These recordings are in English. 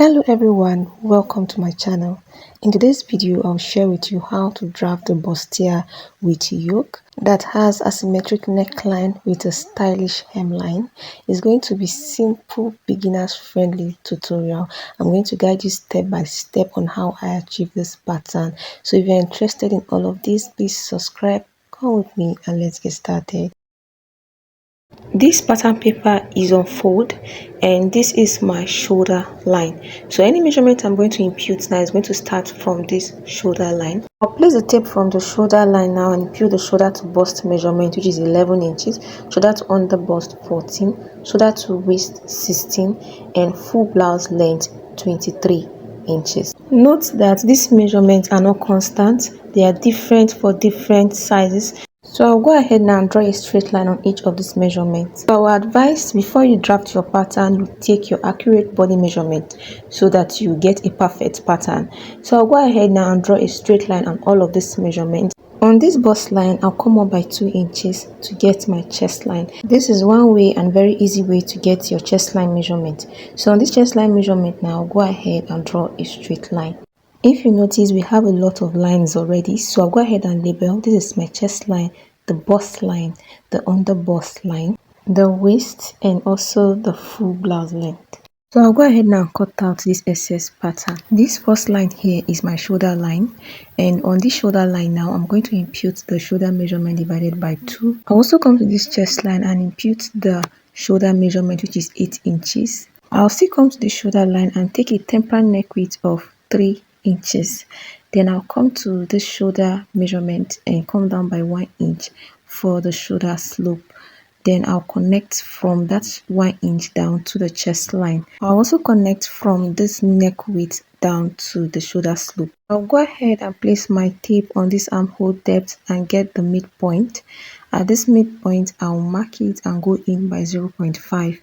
Hello everyone, welcome to my channel. In today's video, I'll share with you how to draft the bustier with yoke that has asymmetric neckline with a stylish hemline. It's going to be simple, beginners friendly tutorial. I'm going to guide you step by step on how I achieve this pattern. So if you're interested in all of this, please subscribe, come with me and let's get started. This pattern paper is on fold and this is my shoulder line. So any measurement I'm going to impute now is going to start from this shoulder line. I'll place the tape from the shoulder line now and impute the shoulder to bust measurement, which is 11 inches, shoulder to under bust 14, shoulder to waist 16, and full blouse length 23 inches. Note that these measurements are not constant, they are different for different sizes. So I'll go ahead now and draw a straight line on each of these measurements. So I would advise before you draft your pattern, you take your accurate body measurement so that you get a perfect pattern. So I'll go ahead now and draw a straight line on all of these measurements. On this bust line, I'll come up by 2 inches to get my chest line. This is one way and very easy way to get your chest line measurement. So on this chest line measurement now, I'll go ahead and draw a straight line. If you notice, we have a lot of lines already, so I'll go ahead and label. This is my chest line, the bust line, the under bust line, the waist, and also the full blouse length. So I'll go ahead now and cut out this excess pattern. This first line here is my shoulder line, and on this shoulder line now, I'm going to impute the shoulder measurement divided by 2. I'll also come to this chest line and impute the shoulder measurement, which is 8 inches. I'll still come to the shoulder line and take a tempered neck width of 3 inches. Then I'll come to this shoulder measurement and come down by 1 inch for the shoulder slope. Then I'll connect from that 1 inch down to the chest line. I'll also connect from this neck width down to the shoulder slope. I'll go ahead and place my tape on this armhole depth and get the midpoint. At this midpoint, I'll mark it and go in by 0.5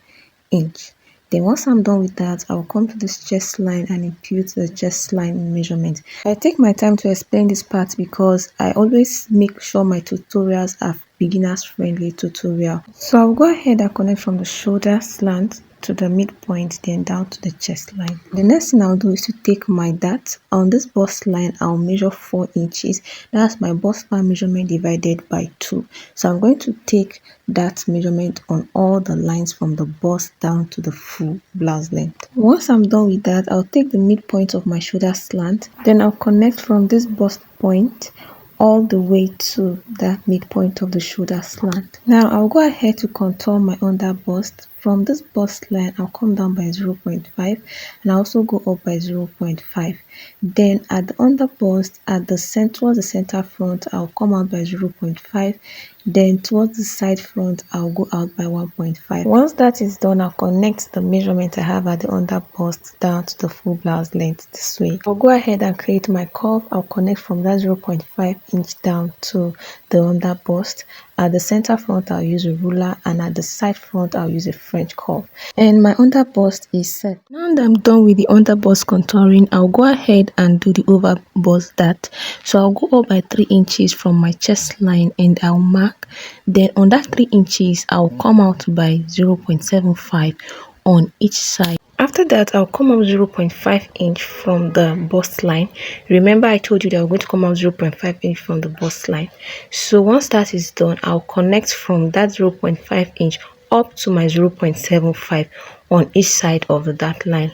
inch. Then once I'm done with that, I'll come to this chest line and impute the chest line measurement. I take my time to explain this part because I always make sure my tutorials are beginners friendly tutorial. So I'll go ahead and connect from the shoulder slant to the midpoint, then down to the chest line. The next thing I'll do is to take my dart. On this bust line, I'll measure 4 inches. That's my bust line measurement divided by 2. So I'm going to take that measurement on all the lines from the bust down to the full blouse length. Once I'm done with that, I'll take the midpoint of my shoulder slant. Then I'll connect from this bust point all the way to that midpoint of the shoulder slant. Now I'll go ahead to contour my under bust. From this bust line, I'll come down by 0.5 and I'll also go up by 0.5. Then at the under bust, at the center, towards the center front, I'll come out by 0.5. Then towards the side front, I'll go out by 1.5. Once that is done, I'll connect the measurement I have at the under bust down to the full blouse length this way. I'll go ahead and create my curve. I'll connect from that 0.5 inch down to the under bust. At the center front, I'll use a ruler, and at the side front, I'll use a French curve. And my under bust is set. Now that I'm done with the under bust contouring, I'll go ahead and do the over bust dart. So I'll go up by 3 inches from my chest line and I'll mark. Then on that 3 inches, I'll come out by 0.75 on each side. After that, I'll come out 0.5 inch from the bust line. Remember, I told you that I'm going to come out 0.5 inch from the bust line. So once that is done, I'll connect from that 0.5 inch up to my 0.75 on each side of the dart line.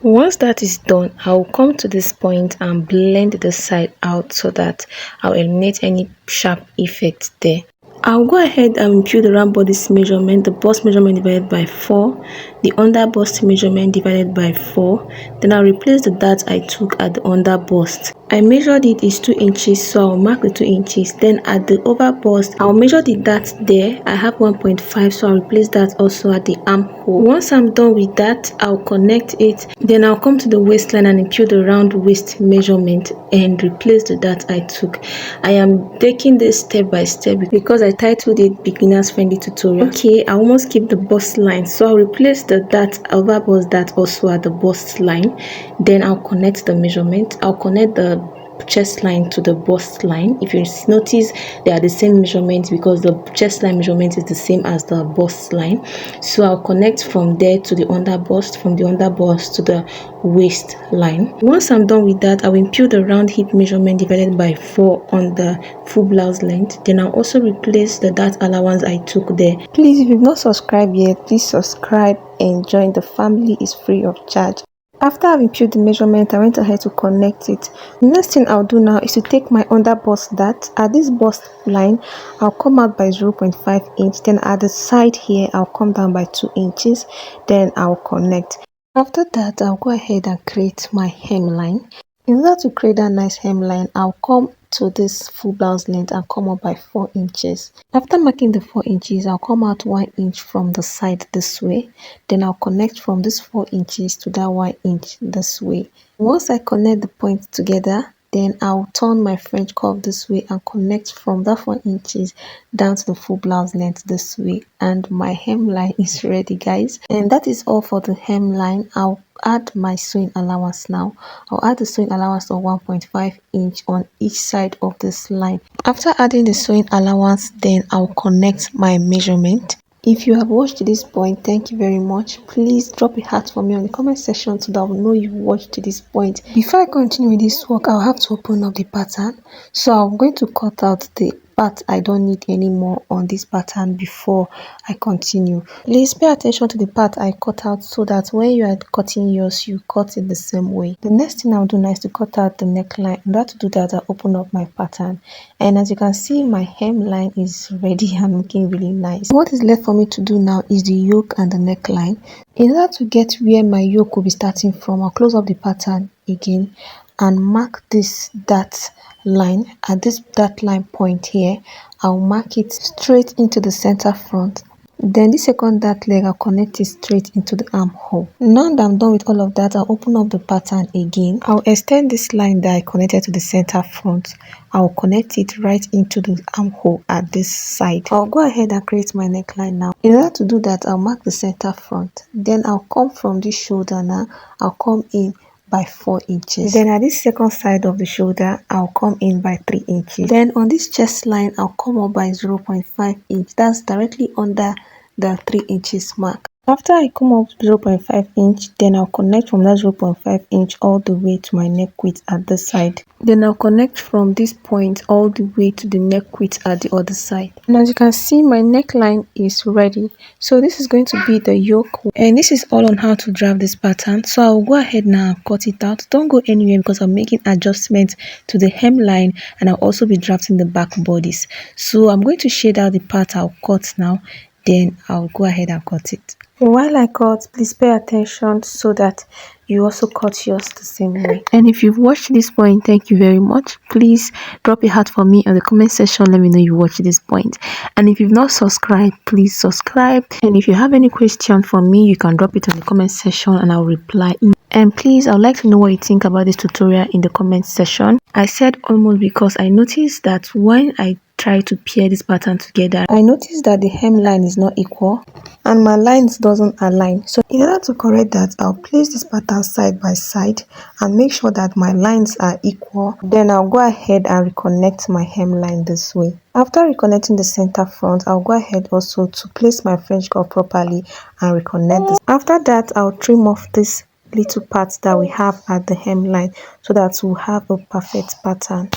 Once that is done, I'll come to this point and blend the side out so that I'll eliminate any sharp effect there. I'll go ahead and impute the round bodice measurement, the bust measurement divided by 4, the under bust measurement divided by 4. Then I'll replace the dart I took at the under bust. I measured it is 2 inches, so I'll mark the 2 inches. Then at the over bust, I'll measure the dart there. I have 1.5, so I'll replace that also at the armhole. Once I'm done with that, I'll connect it. Then I'll come to the waistline and impute the round waist measurement and replace the dart I took. I am taking this step by step because I titled it beginners friendly tutorial. Okay, I almost keep the bust line, so I'll replace the dart over bust dart also at the bust line. Then I'll connect the measurement. I'll connect the chest line to the bust line. If you notice, they are the same measurement because the chest line measurement is the same as the bust line. So I'll connect from there to the underbust, from the underbust to the waist line. Once I'm done with that, I will impute the round hip measurement divided by 4 on the full blouse length. Then I'll also replace the dart allowance I took there. Please, if you've not subscribed yet, please subscribe and join the family. Is free of charge. After I've imputed the measurement, I went ahead to connect it. The next thing I'll do now is to take my underbust dart. At this bust line, I'll come out by 0.5 inch. Then at the side here, I'll come down by 2 inches. Then I'll connect. After that, I'll go ahead and create my hemline. In order to create that nice hemline, I'll come to this full blouse length and come up by 4 inches. After marking the 4 inches, I'll come out 1 inch from the side this way. Then I'll connect from this 4 inches to that 1 inch this way. Once I connect the points together, then I'll turn my French curve this way and connect from that 4 inches down to the full blouse length this way. And my hemline is ready, guys. And that is all for the hemline. I'll add my sewing allowance now. I'll add the sewing allowance of 1.5 inch on each side of this line. After adding the sewing allowance, then I'll connect my measurement. If you have watched this point, thank you very much. Please drop a heart for me on the comment section so that I will know you watched to this point. Before I continue with this work, I'll have to open up the pattern. So I'm going to cut out the part I don't need anymore on this pattern before I continue. Please pay attention to the part I cut out so that when you are cutting yours, you cut it the same way. The next thing I'll do now is to cut out the neckline. In order to do that, I'll open up my pattern. And as you can see, my hemline is ready and looking really nice. What is left for me to do now is the yoke and the neckline. In order to get where my yoke will be starting from, I'll close up the pattern again and mark this dart line. At this dart line point here, I'll mark it straight into the center front. Then the second dart leg, I'll connect it straight into the armhole. Now that I'm done with all of that, I'll open up the pattern again. I'll extend this line that I connected to the center front. I'll connect it right into the armhole at this side. I'll go ahead and create my neckline now. In order to do that, I'll mark the center front. Then I'll come from this shoulder now. I'll come in by 4 inches. Then at this second side of the shoulder, I'll come in by 3 inches. Then on this chest line, I'll come up by 0.5 inch. That's directly under the 3 inches mark. After I come up 0.5 inch, then I'll connect from that 0.5 inch all the way to my neck width at the side. Then I'll connect from this point all the way to the neck width at the other side. And as you can see, my neckline is ready. So this is going to be the yoke. And this is all on how to draft this pattern. So I'll go ahead now and cut it out. Don't go anywhere because I'm making adjustments to the hemline and I'll also be drafting the back bodice. So I'm going to shade out the part I'll cut now. Then I'll go ahead and cut it. While I cut, please pay attention so that you also cut yours the same way. And if you've watched this point, thank you very much. Please drop a heart for me on the comment section. Let me know you watched this point. And if you've not subscribed, please subscribe. And if you have any question for me, you can drop it on the comment section and I'll reply. And please, I would like to know what you think about this tutorial in the comment section. I said almost because I noticed that when I try to pair this pattern together, I noticed that the hemline is not equal and my lines doesn't align. So in order to correct that, I'll place this pattern side by side and make sure that my lines are equal. Then I'll go ahead and reconnect my hemline this way. After reconnecting the center front, I'll go ahead also to place my French curve properly and reconnect this. After that, I'll trim off this little parts that we have at the hemline so that we'll have a perfect pattern.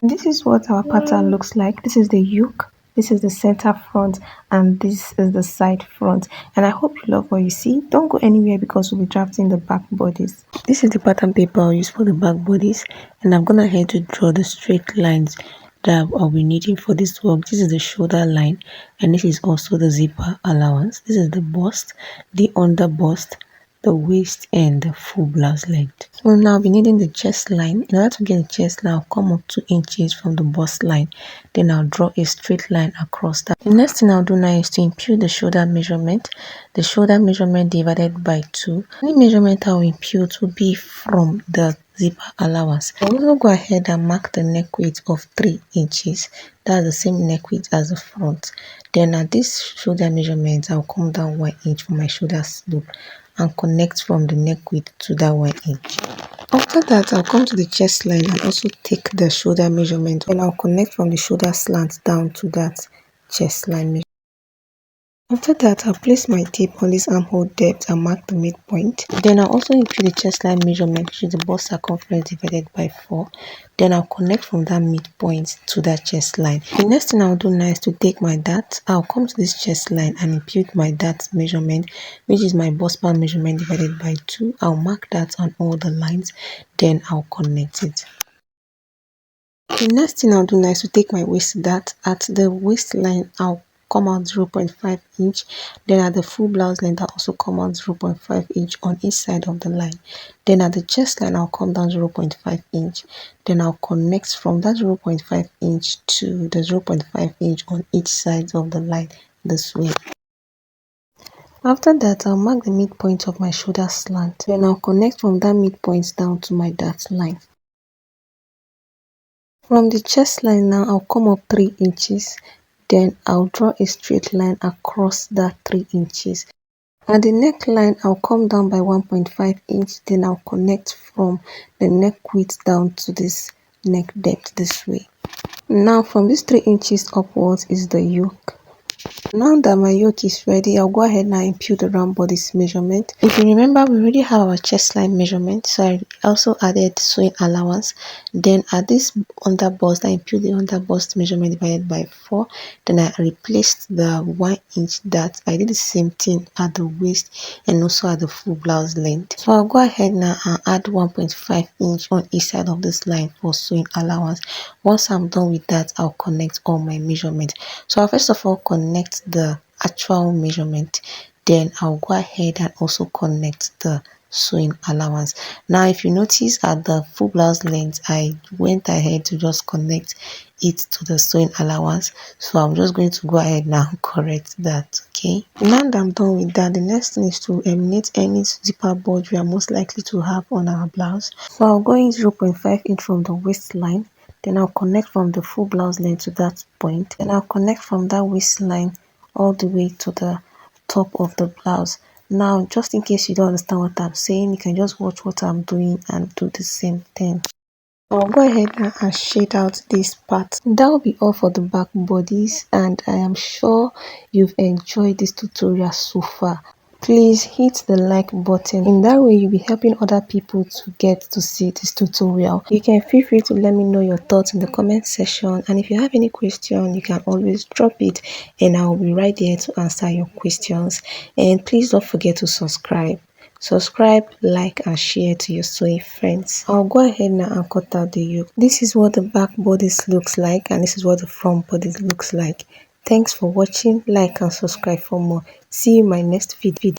This is what our pattern looks like. This is the yoke, this is the center front, and this is the side front. And I hope you love what you see. Don't go anywhere because we'll be drafting the back bodice. This is the pattern paper I'll use for the back bodice, and I'm gonna head to draw the straight lines that I'll be needing for this work. This is the shoulder line, and this is also the zipper allowance. This is the bust, the underbust, the waist, and the full blouse length. So now I'll be needing the chest line. In order to get the chest line, I'll come up 2 inches from the bust line. Then I'll draw a straight line across that. The next thing I'll do now is to impute the shoulder measurement. The shoulder measurement divided by 2. Any measurement I'll impute will be from the zipper allowance. I'll also go ahead and mark the neck width of 3 inches. That's the same neck width as the front. Then at this shoulder measurement, I'll come down 1 inch for my shoulder slope and connect from the neck width to that 1 inch. After that, I'll come to the chest line and also take the shoulder measurement, and I'll connect from the shoulder slant down to that chest line measurement. After that, I'll place my tape on this armhole depth and mark the midpoint. Then I'll also impute the chest line measurement, which is the bust circumference divided by 4. Then I'll connect from that midpoint to that chest line. The next thing I'll do now is to take my dart. I'll come to this chest line and impute my dart measurement, which is my bust span measurement divided by 2. I'll mark that on all the lines. Then I'll connect it. The next thing I'll do now is to take my waist dart. At the waistline, I'll come out 0.5 inch. Then at the full blouse length, I'll also come out 0.5 inch on each side of the line. Then at the chest line, I'll come down 0.5 inch. Then I'll connect from that 0.5 inch to the 0.5 inch on each side of the line this way. After that, I'll mark the midpoint of my shoulder slant. Then I'll connect from that midpoint down to my dart line. From the chest line now, I'll come up 3 inches. Then I'll draw a straight line across that 3 inches. At the neckline, I'll come down by 1.5 inch. Then I'll connect from the neck width down to this neck depth this way. Now from these 3 inches upwards is the yoke. Now that my yoke is ready, I'll go ahead and impute the round bodice measurement. If you remember, we already have our chest line measurement, so I also added sewing allowance. Then at this underbust, I impute the underbust measurement divided by 4. Then I replaced the 1 inch that I did the same thing at the waist and also at the full blouse length. So I'll go ahead now and add 1.5 inch on each side of this line for sewing allowance. Once I'm done with that, I'll connect all my measurements. So I'll first of all connect the actual measurement, then I'll go ahead and also connect the sewing allowance. Now if you notice at the full blouse length, I went ahead to just connect it to the sewing allowance, so I'm just going to go ahead now and correct that. Okay, now that I'm done with that, the next thing is to eliminate any zipper bulge we are most likely to have on our blouse. So I'll go in 0.5 inch from the waistline. Then I'll connect from the full blouse length to that point. Then I'll connect from that waistline all the way to the top of the blouse. Now, just in case you don't understand what I'm saying, you can just watch what I'm doing and do the same thing. I'll go ahead and shade out this part. That will be all for the back bodies, and I am sure you've enjoyed this tutorial so far. Please hit the like button. In that way, you'll be helping other people to get to see this tutorial. You can feel free to let me know your thoughts in the comment section, and if you have any question, you can always drop it and I'll be right there to answer your questions. And please don't forget to subscribe, like and share to your sewing friends. I'll go ahead now and cut out the yoke. This is what the back bodice looks like, and this is what the front bodice looks like. Thanks for watching. Like and subscribe for more. See you in my next video.